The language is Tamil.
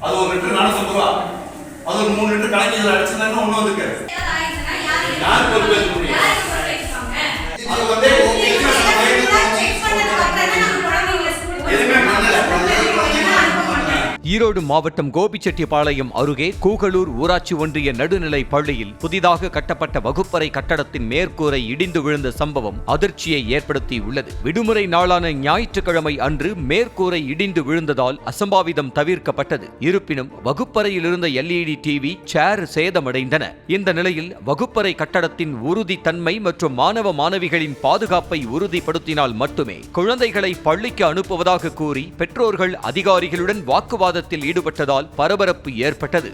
அது 1 லிட்டர் 450 ரூபா. அது ஒரு 3 லிட்டர் கணக்கு இதில் அடிச்சிருந்தாங்கன்னா ஒன்றும் வந்துருக்கு. யார் பொறுப்பேற்க முடியும்? அது வந்து எதுவுமே பண்ணல. ஈரோடு மாவட்டம் கோபிச்செட்டிப்பாளையம் அருகே கூகலூர் ஊராட்சி ஒன்றிய நடுநிலை பள்ளியில் புதிதாக கட்டப்பட்ட வகுப்பறை கட்டடத்தின் மேற்கூரை இடிந்து விழுந்த சம்பவம் அதிர்ச்சியை ஏற்படுத்தியுள்ளது. விடுமுறை நாளான ஞாயிற்றுக்கிழமை அன்று மேற்கூரை இடிந்து விழுந்ததால் அசம்பாவிதம் தவிர்க்கப்பட்டது. இருப்பினும் வகுப்பறையில் இருந்த LED டிவி, சேர் சேதமடைந்தன. இந்த நிலையில் வகுப்பறை கட்டடத்தின் உறுதித்தன்மை மற்றும் மாணவ மாணவிகளின் பாதுகாப்பை உறுதிப்படுத்தினால் மட்டுமே குழந்தைகளை பள்ளிக்கு அனுப்புவதாக கூறி பெற்றோர்கள் அதிகாரிகளுடன் வாக்குவாதத்தில் ஈடுபட்டதால் பரபரப்பு ஏற்பட்டது.